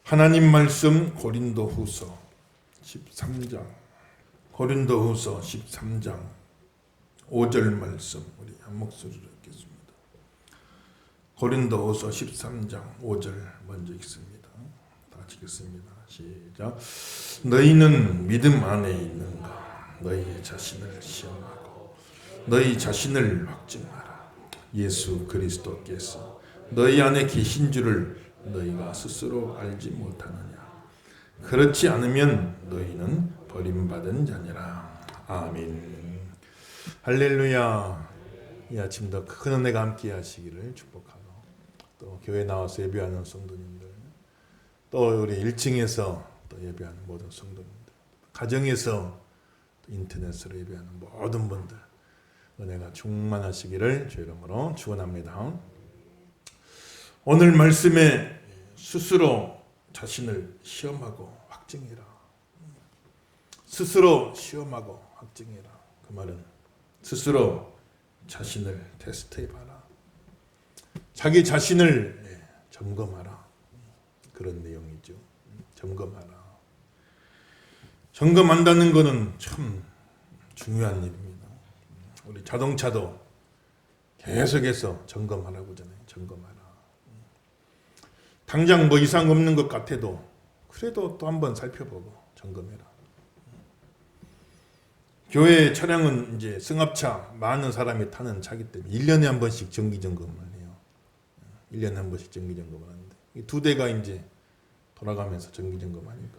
하나님 말씀 고린도후서 13장 고린도후서 13장 5절 말씀 우리 한 목소리로 읽겠습니다. 고린도후서 13장 5절 먼저 읽습니다. 다 읽겠습니다. 시작. 너희는 믿음 안에 있는가? 너희 자신을 시험하고 너희 자신을 확증하라. 예수 그리스도께서 너희 안에 계신 줄을 너희가 스스로 알지 못하느냐? 그렇지 않으면 너희는 버림받은 자니라. 아멘. 할렐루야. 이 아침도 큰 은혜가 함께 하시기를 축복하고, 또 교회 나와서 예배하는 성도님들, 또 우리 1층에서 또 예배하는 모든 성도님들, 가정에서 또 인터넷으로 예배하는 모든 분들, 은혜가 충만하시기를 주 이름으로 축원합니다. 오늘 말씀에 스스로 자신을 시험하고 확증해라. 스스로 시험하고 확증해라. 그 말은 스스로 자신을 테스트해봐라. 자기 자신을 점검하라. 그런 내용이죠. 점검하라. 점검한다는 것은 참 중요한 일입니다. 우리 자동차도 계속해서 점검하라고 하잖아요. 점검하라. 당장 뭐 이상 없는 것 같아도 그래도 또 한번 살펴보고 점검해라. 교회 차량은 이제 승합차 많은 사람이 타는 차기 때문에 1년에 한 번씩 정기 점검을 해요. 1년에 한 번씩 정기 점검을 하는데 이 두 대가 이제 돌아가면서 정기 점검하니까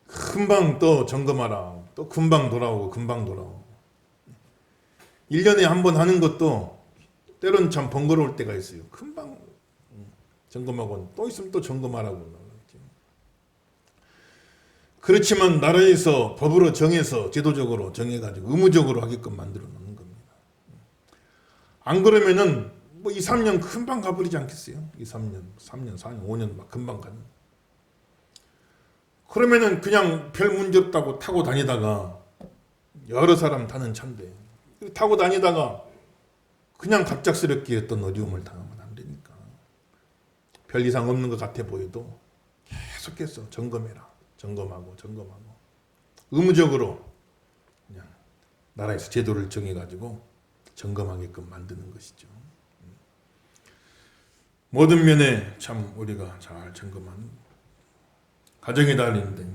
금방 또 점검하라. 또 금방 돌아오고 금방 돌아오고 1년에 한 번 하는 것도 때로는 참 번거로울 때가 있어요. 금방 점검하고 또 있으면 또 점검하라고. 그렇지만 나라에서 법으로 정해서 제도적으로 정해가지고 의무적으로 하게끔 만들어 놓는 겁니다. 안 그러면은 뭐 2, 3년 금방 가버리지 않겠어요? 2, 3년, 3년, 4년, 5년 막 금방 가는. 그러면은 그냥 별 문제 없다고 타고 다니다가 여러 사람 타는 차인데 타고 다니다가 그냥 갑작스럽게 어떤 어려움을 당하면 안 되니까 별 이상 없는 것 같아 보여도 계속해서 점검해라. 점검하고 의무적으로 그냥 나라에서 제도를 정해가지고 점검하게끔 만드는 것이죠. 모든 면에 참 우리가 잘 점검하는 가정의 달인데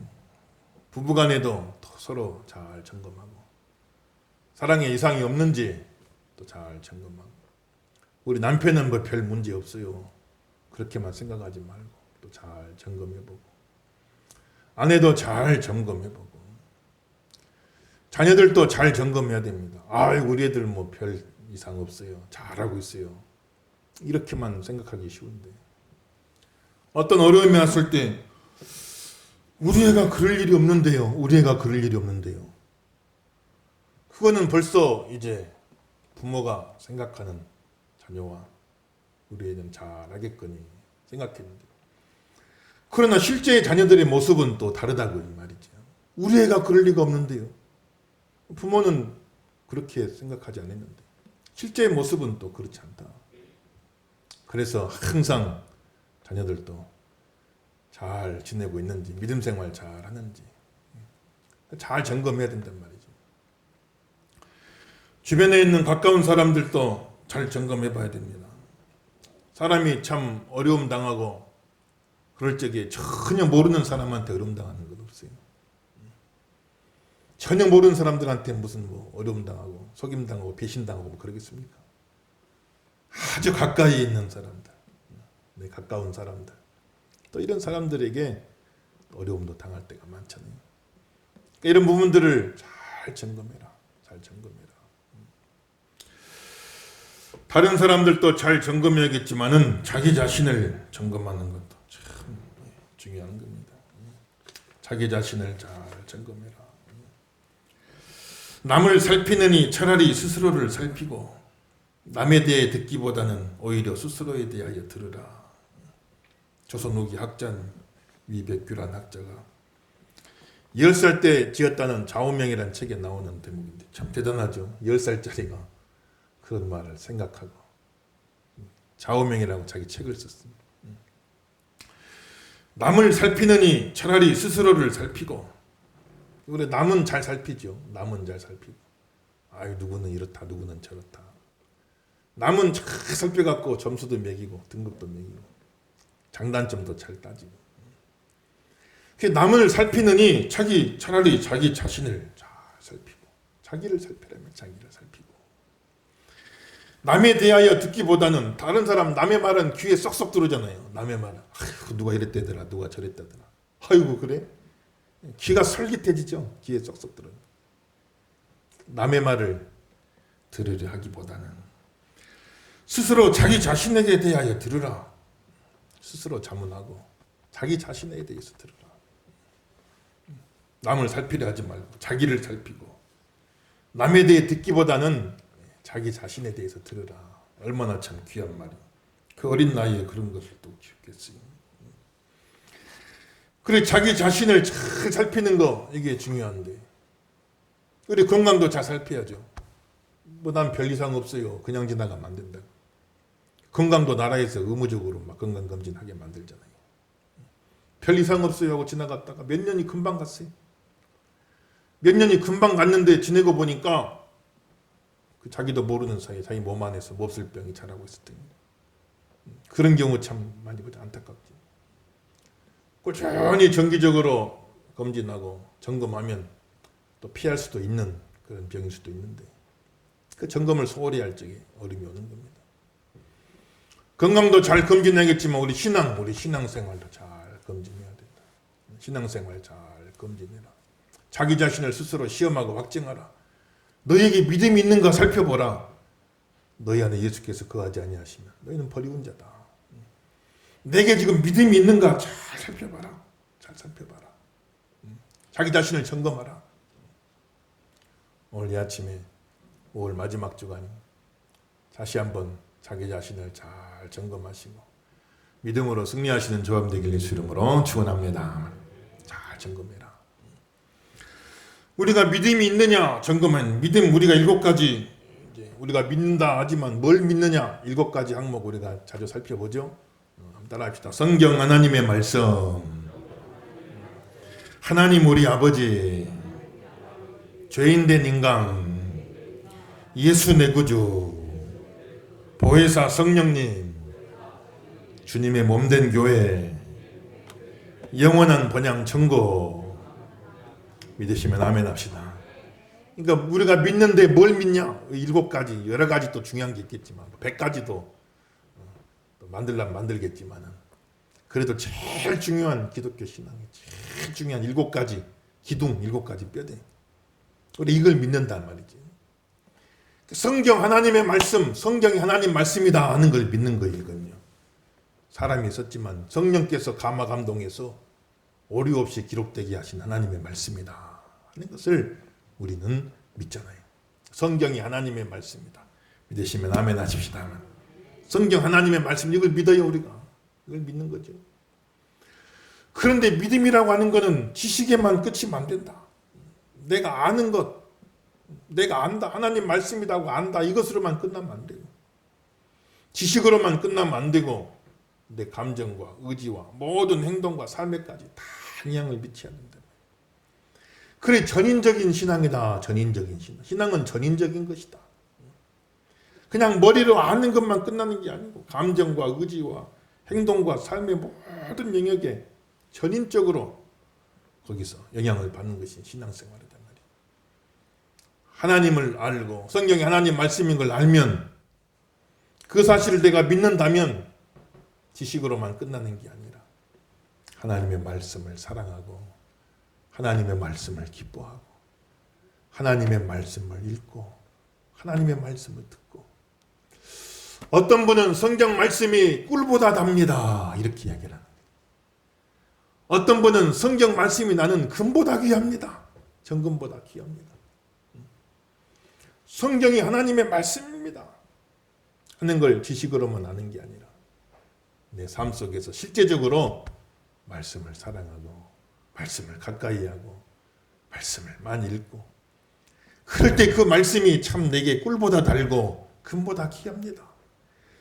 부부간에도 서로 잘 점검하고 사랑에 이상이 없는지 또 잘 점검하고 우리 남편은 뭐 별 문제 없어요. 그렇게만 생각하지 말고 또 잘 점검해보고 아내도 잘 점검해보고 자녀들도 잘 점검해야 됩니다. 우리 애들 뭐 별 이상 없어요. 잘하고 있어요. 이렇게만 생각하기 쉬운데 어떤 어려움이 왔을 때 우리 애가 그럴 일이 없는데요. 우리 애가 그럴 일이 없는데요. 그거는 벌써 이제 부모가 생각하는 자녀와 우리 애는 잘하겠거니 생각했는데 그러나 실제 자녀들의 모습은 또 다르다고 말이죠. 우리 애가 그럴 리가 없는데요. 부모는 그렇게 생각하지 않았는데 실제 모습은 또 그렇지 않다. 그래서 항상 자녀들도 잘 지내고 있는지 믿음 생활 잘 하는지 잘 점검해야 된단 말이죠. 주변에 있는 가까운 사람들도 잘 점검해 봐야 됩니다. 사람이 참 어려움 당하고 그럴 적에 전혀 모르는 사람한테 어려움 당하는 건 없어요. 전혀 모르는 사람들한테 무슨 뭐 어려움 당하고 속임 당하고 배신 당하고 뭐 그러겠습니까? 아주 가까이 있는 사람들, 내 가까운 사람들, 또 이런 사람들에게 어려움도 당할 때가 많잖아요. 그러니까 이런 부분들을 잘 점검해라, 잘 점검해라. 다른 사람들도 잘 점검해야겠지만은 자기 자신을 점검하는 것도 참 중요한 겁니다. 자기 자신을 잘 점검해라. 남을 살피느니 차라리 스스로를 살피고 남에 대해 듣기보다는 오히려 스스로에 대하여 들으라. 조선 후기 학자인 위백규란 학자가 10살 때 지었다는 좌우명이라는 책에 나오는 대목인데 참 대단하죠. 10살짜리가 그런 말을 생각하고 좌우명이라고 자기 책을 썼습니다. 남을 살피느니 차라리 스스로를 살피고. 그래, 남은 잘 살피죠. 남은 잘 살피고. 아유, 누구는 이렇다, 누구는 저렇다. 남은 잘 살펴갖고 점수도 매기고 등급도 매기고 장단점도 잘 따지고. 남을 살피느니 차라리 자기 자신을 잘 살피고. 자기를 살피라면 자기를 살피고. 남에 대하여 듣기보다는 다른 사람 남의 말은 귀에 쏙쏙 들어오잖아요. 남의 말은 아이고 누가 이랬다더라, 누가 저랬다더라. 아이고 그래? 귀가 솔깃해지죠. 귀에 쏙쏙 들어요. 남의 말을 들으려 하기보다는 스스로 자기 자신에게 대하여 들으라. 스스로 자문하고 자기 자신에 대해서 들으라. 남을 살피려 하지 말고 자기를 살피고, 남에 대해 듣기보다는 자기 자신에 대해서 들으라. 얼마나 참 귀한 말이에요. 그 어린 나이에 그런 것을 또 기억했어요. 그래, 자기 자신을 잘 살피는 거, 이게 중요한데. 그래, 건강도 잘 살펴야죠. 뭐 난 별 이상 없어요, 그냥 지나가면 안 된다. 건강도 나라에서 의무적으로 막 건강검진하게 만들잖아요. 별 이상 없어요 하고 지나갔다가 몇 년이 금방 갔어요. 몇 년이 금방 갔는데 지내고 보니까 그 자기도 모르는 사이에 자기 몸 안에서 몹쓸 병이 자라고 있었던 거예요. 그런 경우 참 많이 보자. 안타깝지. 꾸준히 정기적으로 검진하고 점검하면 또 피할 수도 있는 그런 병일 수도 있는데, 그 점검을 소홀히 할 적에 어려움이 오는 겁니다. 건강도 잘 검진해야겠지만 우리 신앙생활도 잘 검진해야 된다. 신앙생활 잘 검진해라. 자기 자신을 스스로 시험하고 확증하라. 너에게 믿음이 있는가 살펴보라. 너희 안에 예수께서 거하지 아니하시면 너희는 버리운 자다. 내게 지금 믿음이 있는가 잘 살펴봐라. 잘 살펴봐라. 자기 자신을 점검하라. 오늘 이 아침에 5월 마지막 주간 다시 한번 자기 자신을 잘 점검하시고 믿음으로 승리하시는 조합 되길 예수 이름으로 축원합니다. 잘 점검해라. 우리가 믿음이 있느냐 점검한 믿음, 우리가 7가지 우리가 믿는다 하지만 뭘 믿느냐 7가지 항목 우리가 자주 살펴보죠. 한번 따라합시다. 성경 하나님의 말씀, 하나님 우리 아버지, 죄인된 인간, 예수 내 구주, 보혜사 성령님, 주님의 몸된 교회, 영원한 번영 천국. 믿으시면 아멘 합시다. 그러니까 우리가 믿는데 뭘 믿냐? 7가지, 여러 가지 또 중요한 게 있겠지만 100가지도 또 만들려면 만들겠지만은 그래도 제일 중요한 기독교 신앙이 제일 중요한 7가지 기둥, 7가지 뼈대. 우리 이걸 믿는단 말이지. 성경 하나님의 말씀, 성경이 하나님 말씀이다 하는 걸 믿는 거예요. 이건요. 사람이 썼지만 성령께서 감화 감동해서 오류 없이 기록되게 하신 하나님의 말씀이다 하는 것을 우리는 믿잖아요. 성경이 하나님의 말씀이다. 믿으시면 아멘 하십시다. 성경 하나님의 말씀, 이걸 믿어요. 우리가 이걸 믿는 거죠. 그런데 믿음이라고 하는 것은 지식에만 끝이면 안 된다. 내가 아는 것, 내가 안다, 하나님 말씀이다 하고 안다, 이것으로만 끝나면 안 되고, 지식으로만 끝나면 안 되고, 내 감정과 의지와 모든 행동과 삶에까지 다 영향을 미쳐야 된다. 그래, 전인적인 신앙이다. 전인적인 신앙. 신앙은 전인적인 것이다. 그냥 머리로 아는 것만 끝나는 게 아니고 감정과 의지와 행동과 삶의 모든 영역에 전인적으로 거기서 영향을 받는 것이 신앙생활이란 말이에요. 하나님을 알고 성경이 하나님 말씀인 걸 알면, 그 사실을 내가 믿는다면 지식으로만 끝나는 게 아니라 하나님의 말씀을 사랑하고 하나님의 말씀을 기뻐하고 하나님의 말씀을 읽고 하나님의 말씀을 듣고, 어떤 분은 성경 말씀이 꿀보다 답니다 이렇게 이야기를 합니다. 어떤 분은 성경 말씀이 나는 금보다 귀합니다. 정금보다 귀합니다. 성경이 하나님의 말씀입니다 하는 걸 지식으로만 아는 게 아니라 내 삶 속에서 실제적으로 말씀을 사랑하고 말씀을 가까이 하고 말씀을 많이 읽고, 그럴 때 그 말씀이 참 내게 꿀보다 달고 금보다 귀합니다.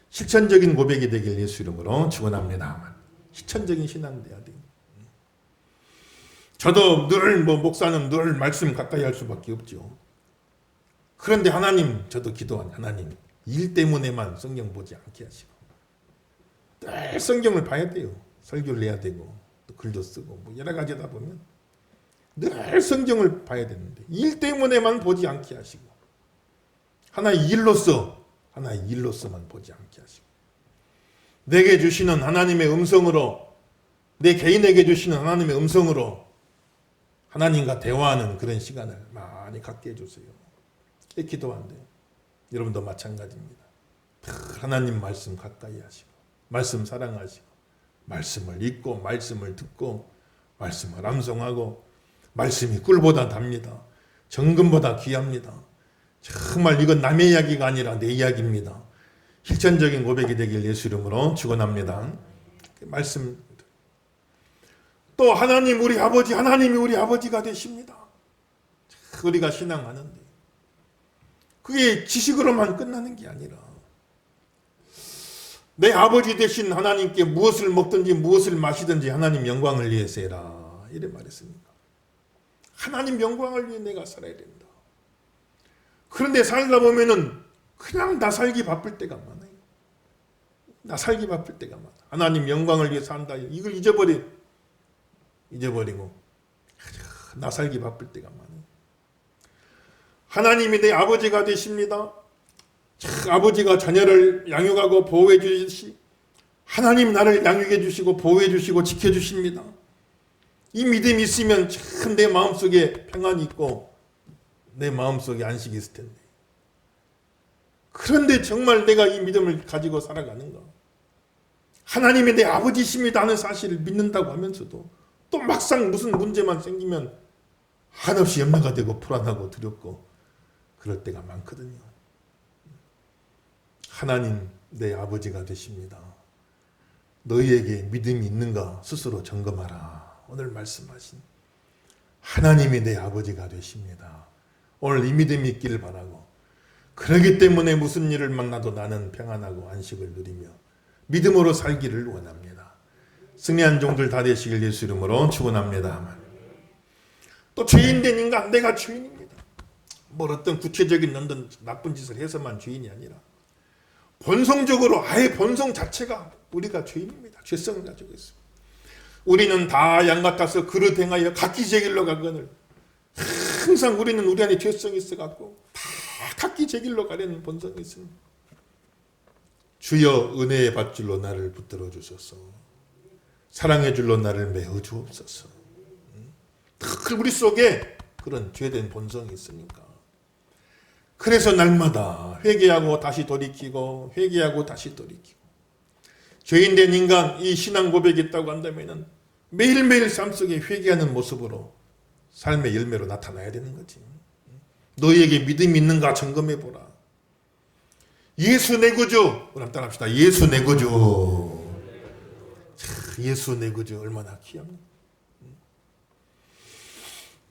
실천적인 고백이 되길 예수 이름으로 축원합니다. 실천적인 신앙 돼야 돼요. 저도 늘 목사는 늘 말씀 가까이 할 수밖에 없죠. 그런데 하나님, 저도 기도한 하나님, 일 때문에만 성경 보지 않게 하시고 늘 성경을 봐야 돼요. 설교를 해야 되고 또 글도 쓰고 여러 가지다 보면 늘 성경을 봐야 되는데 일 때문에만 보지 않게 하시고 하나의 일로서만 보지 않게 하시고 내게 주시는 하나님의 음성으로, 내 개인에게 주시는 하나님의 음성으로 하나님과 대화하는 그런 시간을 많이 갖게 해주세요. 기도한대요. 여러분도 마찬가지입니다. 하나님 말씀 가까이 하시고 말씀 사랑하시고 말씀을 읽고 말씀을 듣고 말씀을 암송하고 말씀이 꿀보다 답니다. 정금보다 귀합니다. 정말 이건 남의 이야기가 아니라 내 이야기입니다. 실천적인 고백이 되길 예수 이름으로 축원합니다. 말씀 또 하나님이 우리 아버지가 되십니다. 우리가 신앙하는데 그게 지식으로만 끝나는 게 아니라 내 아버지 되신 하나님께 무엇을 먹든지 무엇을 마시든지 하나님 영광을 위해서 해라 이래 말했습니까? 하나님 영광을 위해 내가 살아야 된다. 그런데 살다 보면은 그냥 나 살기 바쁠 때가 많아요. 나 살기 바쁠 때가 많아. 하나님 영광을 위해 산다. 이걸 잊어버리고 나 살기 바쁠 때가 많아요. 하나님이 내 아버지가 되십니다. 아버지가 자녀를 양육하고 보호해 주시듯이 하나님 나를 양육해 주시고 보호해 주시고 지켜 주십니다. 이 믿음이 있으면 참 내 마음속에 평안이 있고 내 마음속에 안식이 있을 텐데 그런데 정말 내가 이 믿음을 가지고 살아가는가? 하나님이 내 아버지십니다 하는 사실을 믿는다고 하면서도 또 막상 무슨 문제만 생기면 한없이 염려가 되고 불안하고 두렵고 그럴 때가 많거든요. 하나님 내 아버지가 되십니다. 너희에게 믿음이 있는가 스스로 점검하라. 오늘 말씀하신 하나님이 내 아버지가 되십니다. 오늘 이 믿음이 있기를 바라고 그러기 때문에 무슨 일을 만나도 나는 평안하고 안식을 누리며 믿음으로 살기를 원합니다. 승리한 종들 다 되시길 예수 이름으로 축원합니다. 또 죄인된 인간 내가 죄인입니다. 어떤 구체적인 나쁜 짓을 해서만 죄인이 아니라 본성적으로 아예 본성 자체가 우리가 죄인입니다. 죄성을 가지고 있습니다. 우리는 다 양 같아서 그릇 행하여 각기 제 길로 가거늘 항상 우리는 우리 안에 죄성이 있어갖고 다 각기 제 길로 가려는 본성이 있습니다. 주여 은혜의 밧줄로 나를 붙들어 주소서. 사랑의 줄로 나를 메어 주옵소서. 우리 속에 그런 죄된 본성이 있으니까 그래서 날마다 회개하고 다시 돌이키고 회개하고 다시 돌이키고 죄인된 인간 이 신앙 고백이 있다고 한다면 매일매일 삶 속에 회개하는 모습으로 삶의 열매로 나타나야 되는 거지. 너희에게 믿음이 있는가 점검해보라. 예수 내 구주. 우리 한번 따라합시다. 예수 내 구주. 예수 내 구주 얼마나 귀합니까?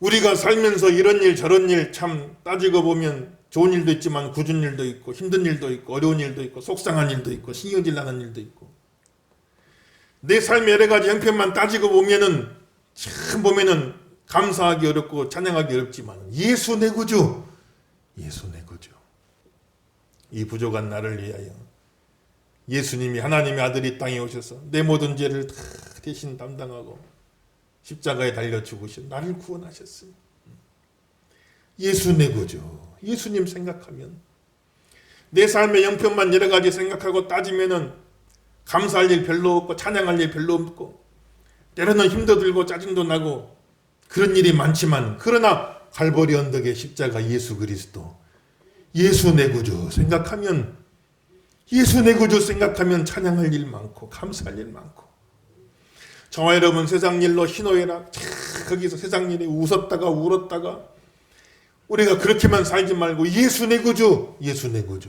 우리가 살면서 이런 일 저런 일 참 따지고 보면 좋은 일도 있지만 굳은 일도 있고 힘든 일도 있고 어려운 일도 있고 속상한 일도 있고 신경질 나는 일도 있고 내 삶의 여러 가지 형편만 따지고 보면은 참 보면은 감사하기 어렵고 찬양하기 어렵지만 예수 내 구주, 예수 내 구주. 이 부족한 나를 위하여 예수님이 하나님의 아들이 땅에 오셔서 내 모든 죄를 다 대신 담당하고 십자가에 달려 죽으신 나를 구원하셨어요. 예수 내 구주. 예수님 생각하면 내 삶의 형편만 여러 가지 생각하고 따지면은 감사할 일 별로 없고 찬양할 일 별로 없고 때로는 힘도 들고 짜증도 나고 그런 일이 많지만 그러나 갈보리 언덕의 십자가 예수 그리스도 예수 내 구주 생각하면 예수 내 구주 생각하면 찬양할 일 많고 감사할 일 많고 저와 여러분 세상 일로 희노애락 거기서 세상 일에 웃었다가 울었다가 우리가 그렇게만 살지 말고 예수 내 구주 예수 내 구주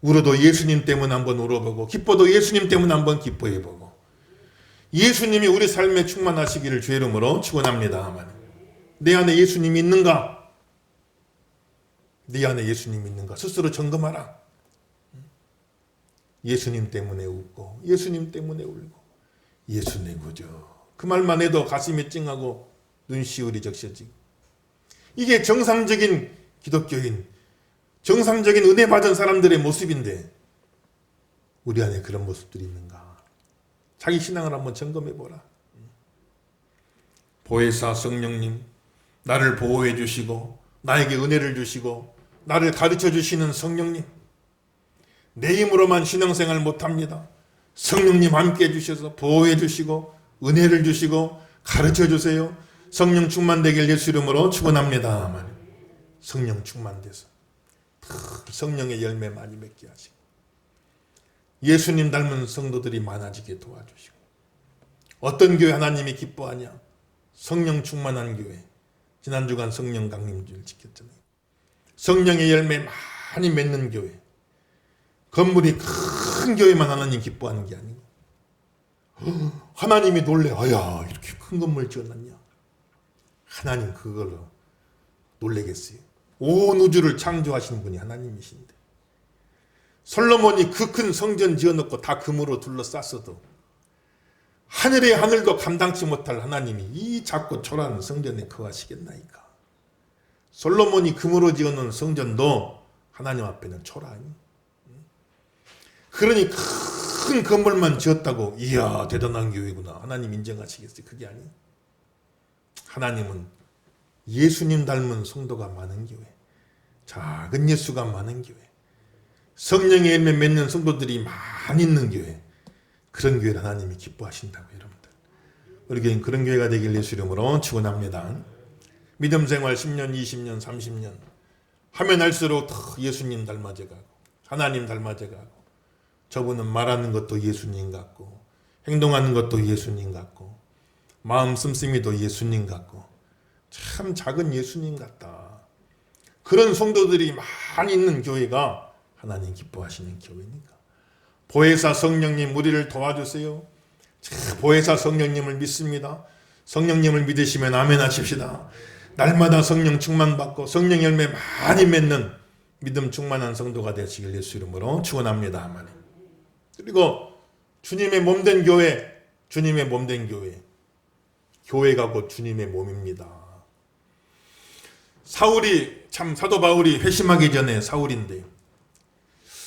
울어도 예수님 때문에 한번 울어보고 기뻐도 예수님 때문에 한번 기뻐해보고 예수님이 우리 삶에 충만하시기를 주의 이름으로 축원합니다. 내 안에 예수님이 있는가? 네 안에 예수님이 있는가? 스스로 점검하라. 예수님 때문에 웃고 예수님 때문에 울고 예수 내 구주 그 말만 해도 가슴이 찡하고 눈시울이 적셔지고. 이게 정상적인 기독교인, 정상적인 은혜 받은 사람들의 모습인데 우리 안에 그런 모습들이 있는가? 자기 신앙을 한번 점검해 보라. 보혜사 성령님, 나를 보호해 주시고 나에게 은혜를 주시고 나를 가르쳐 주시는 성령님, 내 힘으로만 신앙생활 못합니다. 성령님 함께 해주셔서 보호해 주시고 은혜를 주시고 가르쳐 주세요. 성령 충만되길 예수 이름으로 축원합니다. 성령 충만돼서 성령의 열매 많이 맺게 하시고 예수님 닮은 성도들이 많아지게 도와주시고. 어떤 교회 하나님이 기뻐하냐? 성령 충만한 교회. 지난주간 성령 강림주일 지켰잖아요. 성령의 열매 많이 맺는 교회. 건물이 큰 교회만 하나님 기뻐하는 게 아니고 하나님이 놀래. 아야, 이렇게 큰 건물 지어놨냐? 하나님 그걸로 놀래겠어요? 온 우주를 창조하시는 분이 하나님이신데 솔로몬이 그 큰 성전 지어놓고 다 금으로 둘러쌌어도 하늘의 하늘도 감당치 못할 하나님이 이 작고 초라한 성전에 거하시겠나이까? 솔로몬이 금으로 지어놓은 성전도 하나님 앞에는 초라하니. 그러니 큰 건물만 지었다고 이야 대단한 교회구나 하나님 인정하시겠어요? 그게 아니에요. 하나님은 예수님 닮은 성도가 많은 교회, 작은 예수가 많은 교회, 성령의 열매 맺는 성도들이 많이 있는 교회, 그런 교회를 하나님이 기뻐하신다고. 여러분들 우리 교회는 그런 교회가 되길 예수 이름으로 축원합니다. 믿음 생활 10년 20년 30년 하면 할수록 더 예수님 닮아져 가고 하나님 닮아져 가고, 저분은 말하는 것도 예수님 같고 행동하는 것도 예수님 같고 마음 씀씀이도 예수님 같고 참 작은 예수님 같다. 그런 성도들이 많이 있는 교회가 하나님 기뻐하시는 교회니까. 보혜사 성령님 우리를 도와주세요. 보혜사 성령님을 믿습니다. 성령님을 믿으시면 아멘 하십시다. 날마다 성령 충만받고 성령 열매 많이 맺는 믿음 충만한 성도가 되시길 예수 이름으로 축원합니다. 아멘. 그리고 주님의 몸된 교회, 주님의 몸된 교회, 교회가 곧 주님의 몸입니다. 사울이, 참 사도 바울이 회심하기 전에 사울인데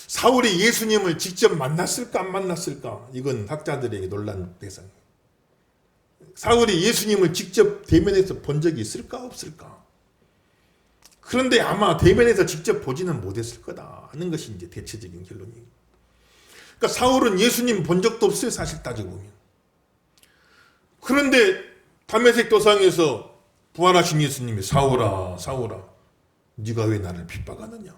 사울이 예수님을 직접 만났을까 안 만났을까? 이건 학자들에게 논란 대상이에요. 사울이 예수님을 직접 대면에서 본 적이 있을까 없을까? 그런데 아마 대면에서 직접 보지는 못했을 거다 하는 것이 이제 대체적인 결론이에요. 그러니까 사울은 예수님 본 적도 없어요, 사실 따지고 보면. 그런데 다메섹 도상에서 부활하신 예수님이 사울아 사울아 네가 왜 나를 핍박하느냐?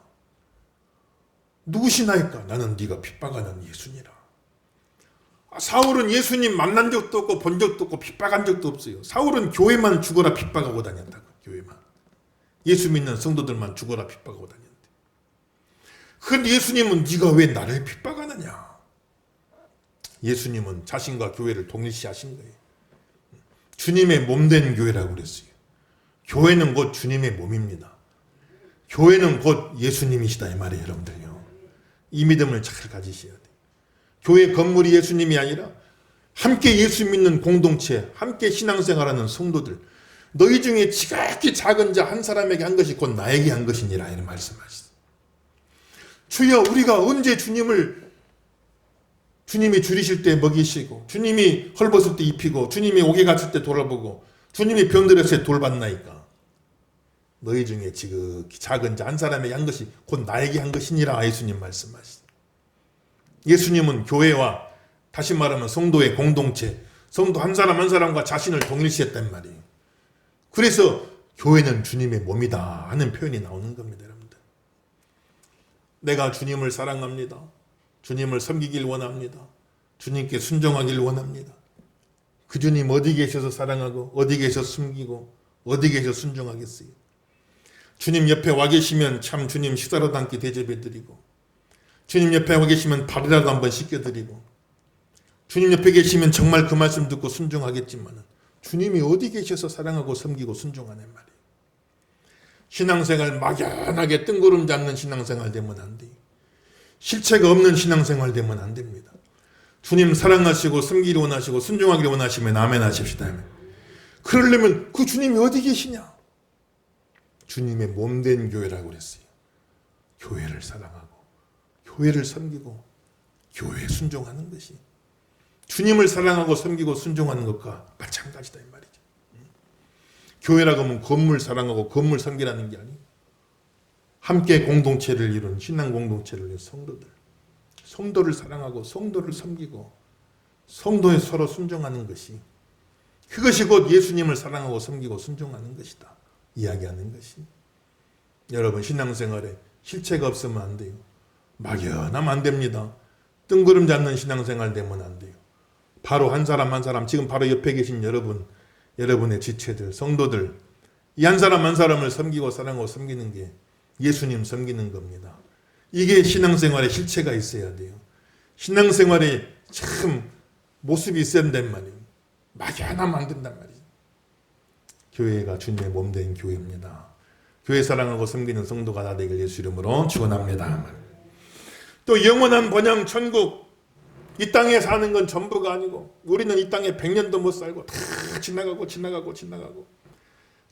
누구시나이까? 나는 네가 핍박하는 예수니라. 사울은 예수님 만난 적도 없고 본 적도 없고 핍박한 적도 없어요. 사울은 교회만 죽어라 핍박하고 다녔다고. 교회만. 예수 믿는 성도들만 죽어라 핍박하고 다녔는데. 그런데 예수님은 네가 왜 나를 핍박하느냐? 예수님은 자신과 교회를 동일시하신 거예요. 주님의 몸된 교회라고 그랬어요. 교회는 곧 주님의 몸입니다. 교회는 곧 예수님이시다 이 말이에요. 여러분들요. 이 믿음을 잘 가지셔야 돼요. 교회 건물이 예수님이 아니라 함께 예수 믿는 공동체, 함께 신앙생활하는 성도들, 너희 중에 지극히 작은 자 한 사람에게 한 것이 곧 나에게 한 것이니라 이런 말씀하시죠. 주여 우리가 언제 주님이 줄이실 때 먹이시고 주님이 헐벗을 때 입히고 주님이 옥에 갇힐 때 돌아보고 주님이 병들었을 때 돌봤나이까? 너희 중에 지극히 작은 자 한 사람에게 한 것이 곧 나에게 한 것이니라 예수님 말씀하시죠. 예수님은 교회와 다시 말하면 성도의 공동체, 성도 한 사람 한 사람과 자신을 동일시했단 말이에요. 그래서 교회는 주님의 몸이다 하는 표현이 나오는 겁니다. 여러분들. 내가 주님을 사랑합니다. 주님을 섬기길 원합니다. 주님께 순종하길 원합니다. 그 주님 어디 계셔서 사랑하고 어디 계셔서 숨기고 어디 계셔서 순종하겠어요. 주님 옆에 와 계시면 참 주님 식사라도 함께 대접해드리고 주님 옆에 와 계시면 발이라도 한번 씻겨드리고 주님 옆에 계시면 정말 그 말씀 듣고 순종하겠지만 주님이 어디 계셔서 사랑하고 섬기고 순종하는 말이에요. 신앙생활 막연하게 뜬구름 잡는 신앙생활 되면 안 돼요. 실체가 없는 신앙생활 되면 안 됩니다. 주님 사랑하시고 섬기기를 원하시고 순종하기를 원하시면 아멘 하십시다. 그러려면 그 주님이 어디 계시냐? 주님의 몸된 교회라고 그랬어요. 교회를 사랑하고 교회를 섬기고 교회에 순종하는 것이 주님을 사랑하고 섬기고 순종하는 것과 마찬가지다 이 말이죠. 교회라고 하면 건물 사랑하고 건물 섬기라는 게 아니에요. 함께 공동체를 이룬 신앙 공동체를 이룬 성도를 사랑하고 성도를 섬기고 성도에 서로 순종하는 것이 그것이 곧 예수님을 사랑하고 섬기고 순종하는 것이다. 이야기하는 것이. 여러분 신앙생활에 실체가 없으면 안 돼요. 막연하면 안 됩니다. 뜬구름 잡는 신앙생활 되면 안 돼요. 바로 한 사람 한 사람 지금 바로 옆에 계신 여러분의 지체들 성도들 이 한 사람 한 사람을 섬기고 사랑하고 섬기는 게 예수님 섬기는 겁니다. 이게 신앙생활에 실체가 있어야 돼요. 신앙생활에 참 모습이 있어야 된단 말이에요. 막연하면 안 된단 말이에요. 교회가 주님의 몸된 교회입니다. 교회 사랑하고 섬기는 성도가 다 되길 예수 이름으로 축원합니다. 또 영원한 번영 천국 이 땅에 사는 건 전부가 아니고 우리는 이 땅에 100년도 못 살고 다 지나가고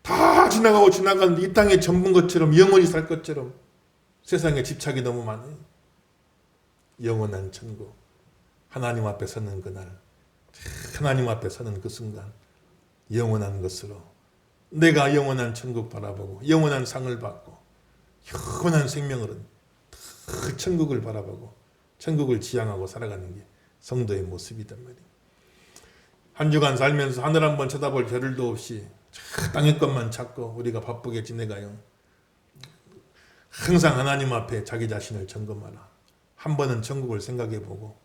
다 지나가는데 이 땅에 전부인 것처럼 영원히 살 것처럼 세상에 집착이 너무 많아요. 영원한 천국 하나님 앞에 서는 그날 하나님 앞에 서는 그 순간 영원한 것으로 내가 영원한 천국 바라보고 영원한 상을 받고 영원한 생명을 그 천국을 바라보고 천국을 지향하고 살아가는 게 성도의 모습이단 말이에요. 한 주간 살면서 하늘 한번 쳐다볼 겨를도 없이 땅의 것만 찾고 우리가 바쁘게 지내가요. 항상 하나님 앞에 자기 자신을 점검하라. 한 번은 천국을 생각해보고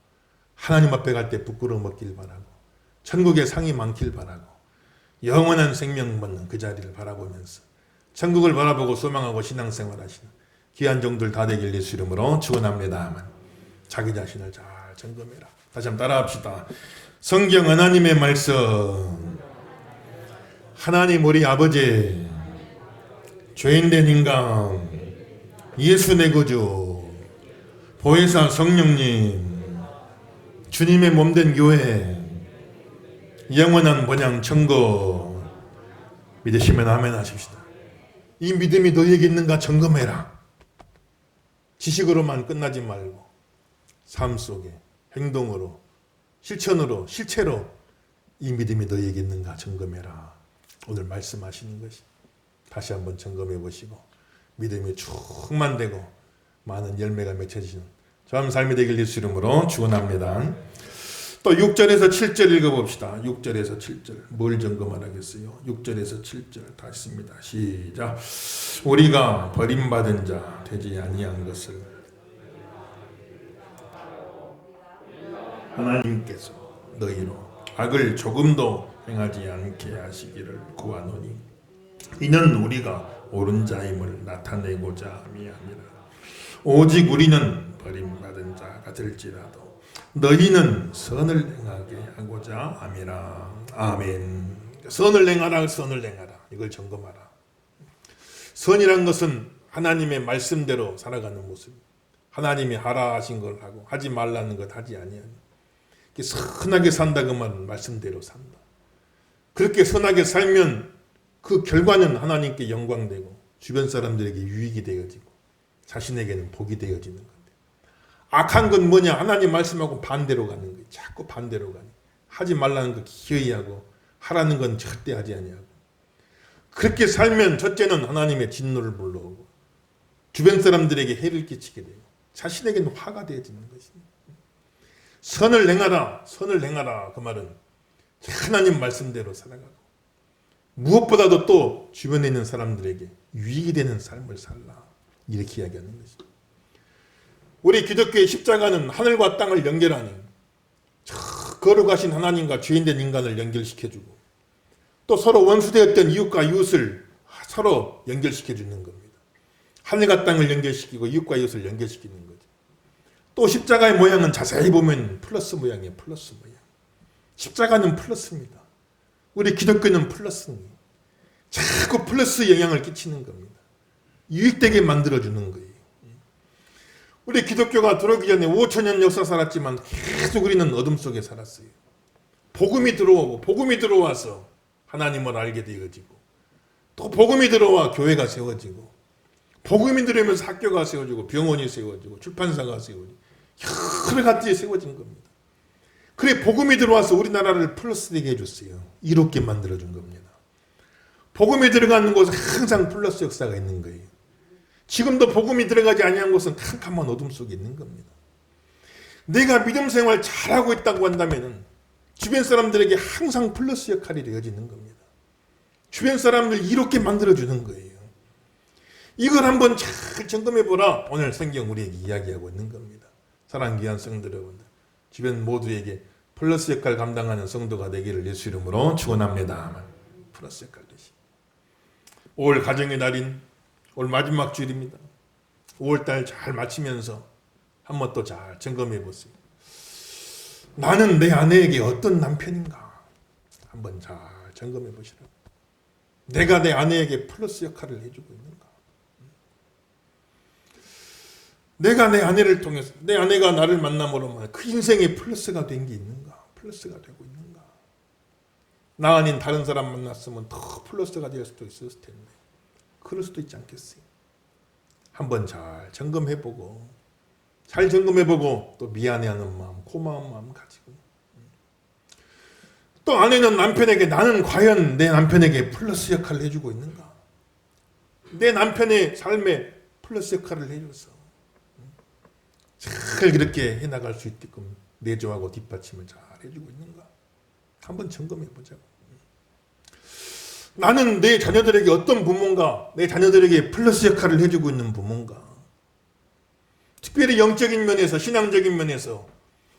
하나님 앞에 갈 때 부끄러움 없길 바라고 천국에 상이 많길 바라고 영원한 생명 받는 그 자리를 바라보면서 천국을 바라보고 소망하고 신앙생활 하시는 귀한 종들 다 되길 예수 이름으로 축원합니다. 자기 자신을 잘 점검해라. 다시 한번 따라합시다. 성경 하나님의 말씀 하나님 우리 아버지 죄인된 인간 예수 내 구주 보혜사 성령님 주님의 몸된 교회 영원한 번영 천국 믿으시면 아멘 하십시다. 이 믿음이 너에게 있는가 점검해라. 지식으로만 끝나지 말고 삶 속에 행동으로 실천으로 실체로 이 믿음이 너에게 있는가 점검해라. 오늘 말씀하시는 것이 다시 한번 점검해 보시고 믿음이 충만되고 많은 열매가 맺혀지는 참 삶이 되길 예수 이름으로 축원합니다. 또 6절에서 7절 읽어봅시다. 6절에서 7절 뭘 점검하라겠어요? 6절에서 7절 다 있습니다. 시작. 우리가 버림받은 자 되지 아니한 것을 하나님께서 너희로 악을 조금도 행하지 않게 하시기를 구하노니 이는 우리가 옳은 자임을 나타내고자 함이 아니라 오직 우리는 버림받은 자가 될지라도 너희는 선을 행하게 하고자 함이라. 아멘. 선을 행하라. 이걸 점검하라. 선이란 것은 하나님의 말씀대로 살아가는 모습. 하나님이 하라 하신 걸 하고 하지 말라는 것 하지 아니하니 선하게 산다 그 말은 말씀대로 산다. 그렇게 선하게 살면 그 결과는 하나님께 영광되고 주변 사람들에게 유익이 되어지고 자신에게는 복이 되어지는 건데 악한 건 뭐냐? 하나님 말씀하고 반대로 가는 거예요. 자꾸 반대로 가니 하지 말라는 거 기어이 하고 하라는 건 절대 하지 아니하고 그렇게 살면 첫째는 하나님의 진노를 불러오고 주변 사람들에게 해를 끼치게 되고 자신에게는 화가 되어지는 것입니다. 선을 행하라 그 말은 하나님 말씀대로 살아가고 무엇보다도 또 주변에 있는 사람들에게 유익이 되는 삶을 살라 이렇게 이야기하는 것입니다. 우리 기독교의 십자가는 하늘과 땅을 연결하는 거룩하신 하나님과 죄인된 인간을 연결시켜주고 또 서로 원수되었던 이웃과 이웃을 서로 연결시켜주는 겁니다. 하늘과 땅을 연결시키고 이웃과 이웃을 연결시키는 거죠. 또 십자가의 모양은 자세히 보면 플러스 모양이에요. 플러스 모양. 십자가는 플러스입니다. 우리 기독교는 플러스입니다. 자꾸 플러스 영향을 끼치는 겁니다. 유익되게 만들어주는 거예요. 우리 기독교가 들어오기 전에 5천년 역사 살았지만 계속 우리는 어둠 속에 살았어요. 복음이 들어오고 복음이 들어와서 하나님을 알게 되어지고, 또 복음이 들어와 교회가 세워지고, 복음이 들어오면서 학교가 세워지고, 병원이 세워지고, 출판사가 세워지고, 여러 가지 세워진 겁니다. 그래 복음이 들어와서 우리나라를 플러스되게 해줬어요. 이롭게 만들어준 겁니다. 복음이 들어가는 곳은 항상 플러스 역사가 있는 거예요. 지금도 복음이 들어가지 아니한 곳은 캄캄한 어둠 속에 있는 겁니다. 내가 믿음 생활 잘하고 있다고 한다면 주변 사람들에게 항상 플러스 역할이 되어지는 겁니다. 주변 사람들 이롭게 만들어주는 거예요. 이걸 한번 잘 점검해보라. 오늘 성경 우리에게 이야기하고 있는 겁니다. 사랑하는 귀한 성도 여러분들, 주변 모두에게 플러스 역할 감당하는 성도가 되기를 예수 이름으로 축원합니다. 플러스 역할 되시. 5월 가정의 날인 올 마지막 주일입니다. 5월달 잘 마치면서 한번 또 잘 점검해 보세요. 나는 내 아내에게 어떤 남편인가 한번 잘 점검해 보시라고. 내가 내 아내에게 플러스 역할을 해주고 있는가? 내가 내 아내를 통해서 내 아내가 나를 만남으로 그 인생에 플러스가 된 게 있는가? 플러스가 되고 있는가? 나 아닌 다른 사람 만났으면 더 플러스가 될 수도 있었을 텐데 그럴 수도 있지 않겠어요? 한번 잘 점검해보고 잘 점검해보고 또 미안해하는 마음, 고마운 마음 가지고 또 아내는 남편에게 나는 과연 내 남편에게 플러스 역할을 해주고 있는가? 내 남편의 삶에 플러스 역할을 해줘서 잘 그렇게 해나갈 수 있게끔 내조하고 뒷받침을 잘 해주고 있는가? 한번 점검해보자고. 나는 내 자녀들에게 어떤 부모인가? 내 자녀들에게 플러스 역할을 해주고 있는 부모인가? 특별히 영적인 면에서 신앙적인 면에서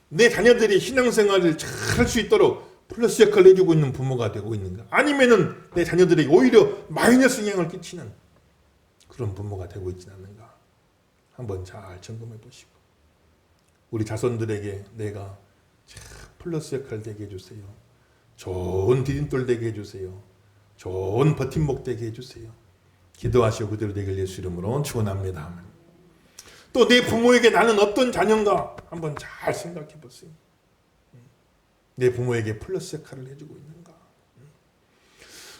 내 자녀들이 신앙생활을 잘 할 수 있도록 플러스 역할을 해주고 있는 부모가 되고 있는가? 아니면은 내 자녀들에게 오히려 마이너스 영향을 끼치는 그런 부모가 되고 있지는 않는가? 한번 잘 점검해 보시고 우리 자손들에게 내가 플러스 역할 되게 해주세요. 좋은 디딤돌 되게 해주세요. 좋은 버팀목 되게 해주세요. 기도하시고 그대로 되길 예수 이름으로 축원합니다. 또 내 부모에게 나는 어떤 자녀인가 한번 잘 생각해 보세요. 내 부모에게 플러스 역할을 해주고 있는가?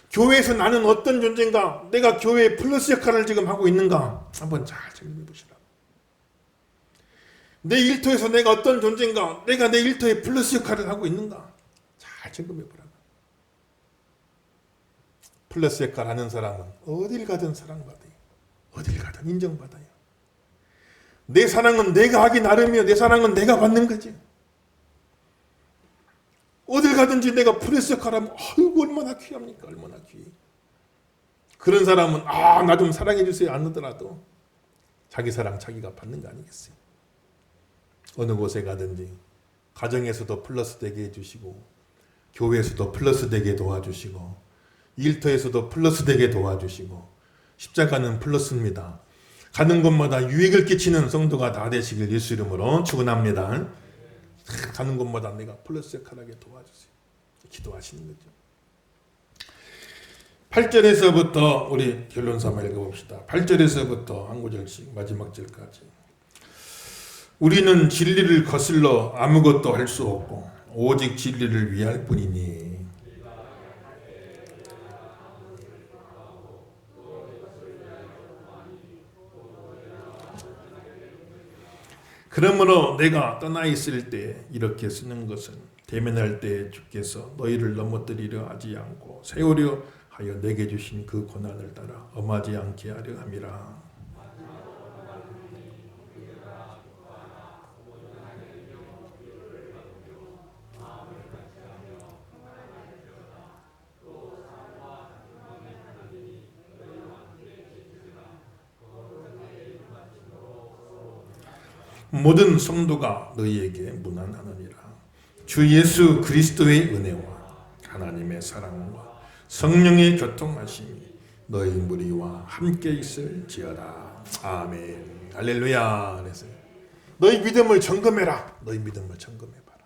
교회에서 나는 어떤 존재인가? 내가 교회에 플러스 역할을 지금 하고 있는가? 한번 잘 점검해 보시라. 내 일터에서 내가 어떤 존재인가? 내가 내 일터에 플러스 역할을 하고 있는가? 잘 점검해 보라. 플러스 역할 하는 사람은 어딜 가든 사랑받아요. 어딜 가든 인정받아요. 내 사랑은 내가 하기 나름이요. 내 사랑은 내가 받는 거지. 어딜 가든지 내가 플러스 역할하면 아이고 얼마나 귀합니까? 얼마나 귀해. 그런 사람은 나 좀 사랑해 주세요 안 하더라도 자기 사랑 자기가 받는 거 아니겠어요? 어느 곳에 가든지 가정에서도 플러스 되게 해주시고 교회에서도 플러스 되게 도와주시고 일터에서도 플러스 되게 도와주시고 십자가는 플러스입니다. 가는 곳마다 유익을 끼치는 성도가 다 되시길 예수 이름으로 축원합니다. 가는 곳마다 내가 플러스 역할하게 도와주세요. 기도하시는 거죠. 8절에서부터 우리 결론삼아 읽어봅시다. 8절에서부터 한 구절씩 마지막 절까지. 우리는 진리를 거슬러 아무것도 할 수 없고 오직 진리를 위할 뿐이니 그러므로 내가 떠나 있을 때 이렇게 쓰는 것은 대면할 때 주께서 너희를 넘어뜨리려 하지 않고 세우려 하여 내게 주신 그 고난을 따라 엄하지 않게 하려 함이라. 모든 성도가 너희에게 문안하느니라. 주 예수 그리스도의 은혜와 하나님의 사랑과 성령의 교통하심이 너희 무리와 함께 있을지어다. 아멘. 할렐루야. 그래서 너희 믿음을 점검해라. 너희 믿음을 점검해봐라.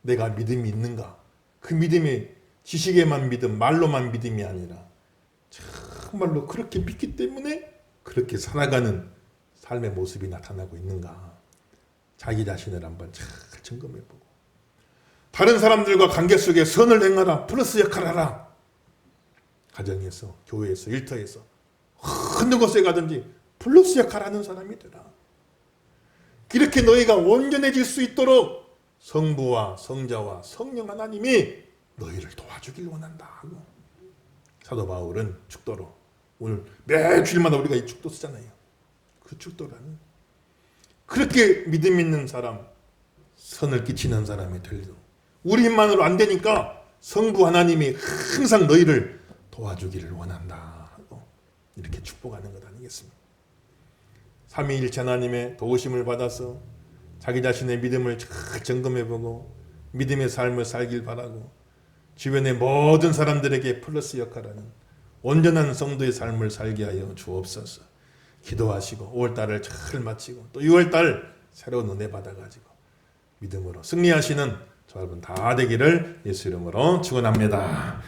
내가 믿음이 있는가? 그 믿음이 지식에만 믿음, 말로만 믿음이 아니라 정말로 그렇게 믿기 때문에 그렇게 살아가는 삶의 모습이 나타나고 있는가? 자기 자신을 한번 잘 점검해보고 다른 사람들과 관계 속에 선을 행하라. 플러스 역할을 하라. 가정에서, 교회에서, 일터에서 어느 곳에 가든지 플러스 역할하는 사람이 되라. 이렇게 너희가 온전해질 수 있도록 성부와 성자와 성령 하나님이 너희를 도와주길 원한다 하고, 사도 바울은 축도로, 오늘 매 주일마다 우리가 이 축도 쓰잖아요. 그 축도라는 그렇게 믿음 있는 사람, 선을 끼치는 사람이 되도록, 우리 힘만으로 안 되니까 성부 하나님이 항상 너희를 도와주기를 원한다 하고 이렇게 축복하는 것 아니겠습니까? 삼위일체 하나님의 도우심을 받아서 자기 자신의 믿음을 잘 점검해보고 믿음의 삶을 살길 바라고, 주변의 모든 사람들에게 플러스 역할하는 온전한 성도의 삶을 살게 하여 주옵소서. 기도하시고 5월달을 잘 마치고 또 6월달 새로운 은혜 받아가지고 믿음으로 승리하시는 저 여러분 다 되기를 예수 이름으로 축원합니다.